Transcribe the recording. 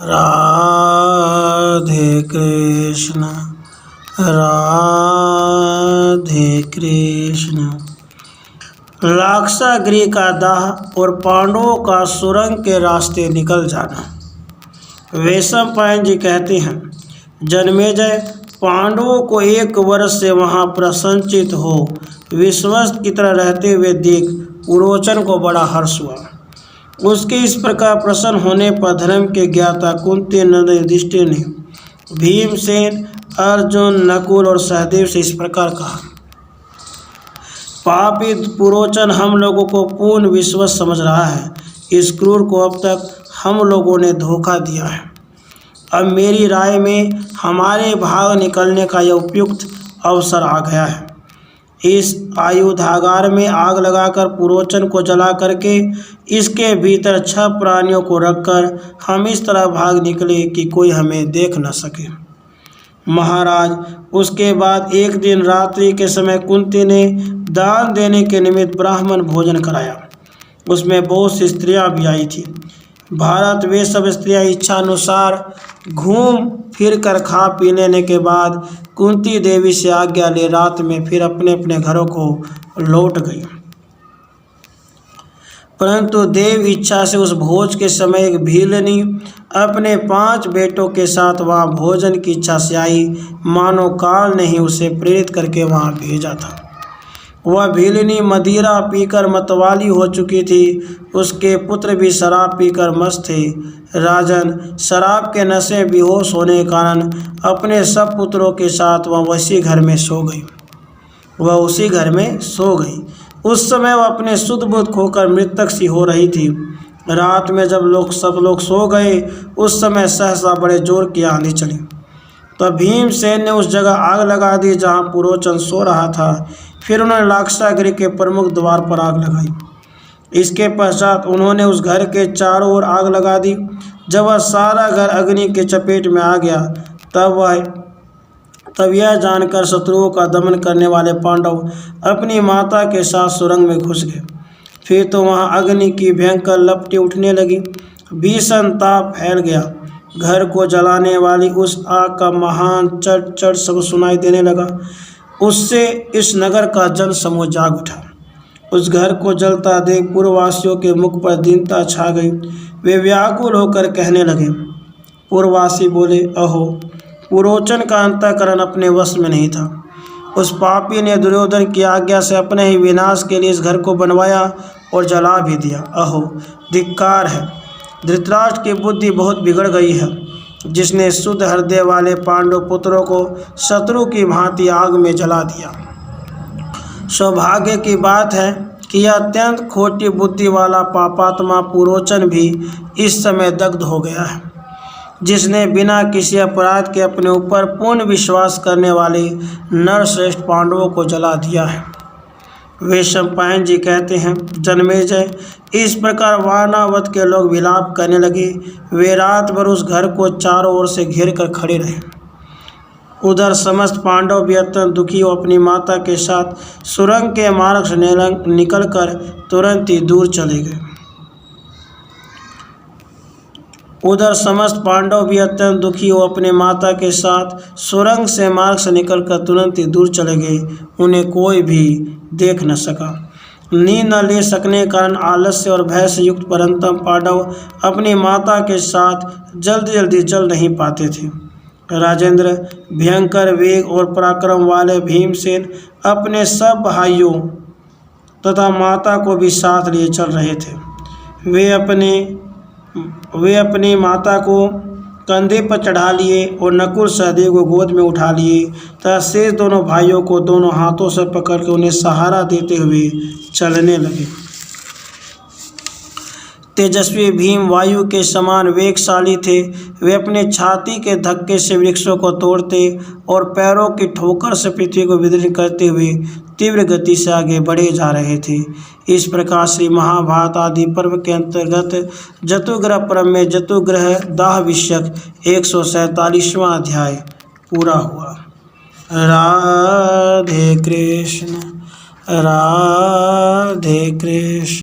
राधे कृष्ण राधे कृष्ण। लाक्षागृह का दाह और पांडवों का सुरंग के रास्ते निकल जाना। वैशंपायन जी कहते हैं, जन्मेजय, पांडवों को 1 वर्ष से वहां प्रसन्नचित हो विश्वस्त की तरह रहते हुए देख पुरोचन को बड़ा हर्ष हुआ। उसके इस प्रकार प्रसन्न होने पर धर्म के ज्ञाता कुंती, नंद, युधिष्ठिर ने भीमसेन, अर्जुन, नकुल और सहदेव से इस प्रकार कहा, पापी पुरोचन हम लोगों को पूर्ण विश्वास समझ रहा है। इस क्रूर को अब तक हम लोगों ने धोखा दिया है। अब मेरी राय में हमारे भाग निकलने का यह उपयुक्त अवसर आ गया है। इस आयुधागार में आग लगाकर पुरोचन को जला करके इसके भीतर 6 प्राणियों को रखकर हम इस तरह भाग निकले कि कोई हमें देख न सके। महाराज, उसके बाद एक दिन रात्रि के समय कुंती ने दान देने के निमित्त ब्राह्मण भोजन कराया। उसमें बहुत सी स्त्रियां भी आई थी। भारत वे सब स्त्रियां इच्छा अनुसार घूम फिर कर खा पी लेने के बाद कुंती देवी से आज्ञा ले रात में फिर अपने अपने घरों को लौट गई। परंतु देव इच्छा से उस भोज के समय एक भीलनी अपने 5 बेटों के साथ वहां भोजन की इच्छा से आई, मानो काल ने ही उसे प्रेरित करके वहां भेजा था। वह भीलनी मदिरा पीकर मतवाली हो चुकी थी। उसके पुत्र भी शराब पीकर मस्त थे। राजन, शराब के नशे बेहोश होने के कारण अपने सब पुत्रों के साथ वह उसी घर में सो गई। उस समय वह अपने शुद्ध बुद्ध खोकर मृतक सी हो रही थी। रात में जब सब लोग सो गए, उस समय सहसा बड़े जोर की आंधी चली। तब भीमसेन ने उस जगह आग लगा दी जहाँ पुरोचन सो रहा था। फिर उन्होंने लाक्षागृह के प्रमुख द्वार पर आग लगाई। इसके पश्चात उन्होंने उस घर के चारों ओर आग लगा दी। जब वह सारा घर अग्नि के चपेट में आ गया, तब यह जानकर शत्रुओं का दमन करने वाले पांडव अपनी माता के साथ सुरंग में घुस गए। फिर तो वहाँ अग्नि की भयंकर लपटें उठने लगी। भीषण ताप फैल गया। घर को जलाने वाली उस आग का महान चट सब सुनाई देने लगा। उससे इस नगर का जन समूह जाग उठा। उस घर को जलता देख पूर्ववासियों के मुख पर दीनता छा गई। वे व्याकुल होकर कहने लगे। पूर्ववासी बोले, अहो, पुरोचन का अंतःकरण अपने वश में नहीं था। उस पापी ने दुर्योधन की आज्ञा से अपने ही विनाश के लिए इस घर को बनवाया और जला भी दिया। अहो, धिक्कार है। धृतराष्ट्र की बुद्धि बहुत बिगड़ गई है, जिसने शुद्ध हृदय वाले पांडव पुत्रों को शत्रु की भांति आग में जला दिया। सौभाग्य की बात है कि यह अत्यंत खोटी बुद्धि वाला पापात्मा पुरोचन भी इस समय दग्ध हो गया है, जिसने बिना किसी अपराध के अपने ऊपर पूर्ण विश्वास करने वाले नरश्रेष्ठ पांडवों को जला दिया है। वैशंपायन जी कहते हैं, जन्मेजय, इस प्रकार वानावत के लोग विलाप करने लगे। वे रात भर उस घर को चारों ओर से घेर कर खड़े रहे। उधर समस्त पांडव भी अत्यंत दुखी हो अपनी माता के साथ सुरंग के मार्ग से निकलकर तुरंत ही दूर चले गए। उधर समस्त पांडव भी अत्यंत दुखी हो अपने माता के साथ सुरंग से मार्ग से निकलकर तुरंत ही दूर चले गए। उन्हें कोई भी देख न सका। नींद न ले सकने के कारण आलस्य और भय से युक्त परंतम पांडव अपनी माता के साथ जल्दी चल नहीं पाते थे। राजेंद्र, भयंकर वेग और पराक्रम वाले भीमसेन अपने सब भाइयों तथा माता को भी साथ लिए चल रहे थे। वे अपनी माता को कंधे पर चढ़ा लिए और नकुल सहदेव को गोद में उठा लिए तथा शेष दोनों भाइयों को दोनों हाथों से पकड़कर उन्हें सहारा देते हुए चलने लगे। तेजस्वी भीम वायु के समान वेगशाली थे। वे अपने छाती के धक्के से वृक्षों को तोड़ते और पैरों की ठोकर से पृथ्वी को विदीर्ण करते हुए तीव्र गति से आगे बढ़े जा रहे थे। इस प्रकार श्री महाभारत आदि पर्व के अंतर्गत जतुग्रह पर्व में जतुग्रह दाह विषयक 147वां अध्याय पूरा हुआ। राधे कृष्ण राधे कृष्ण।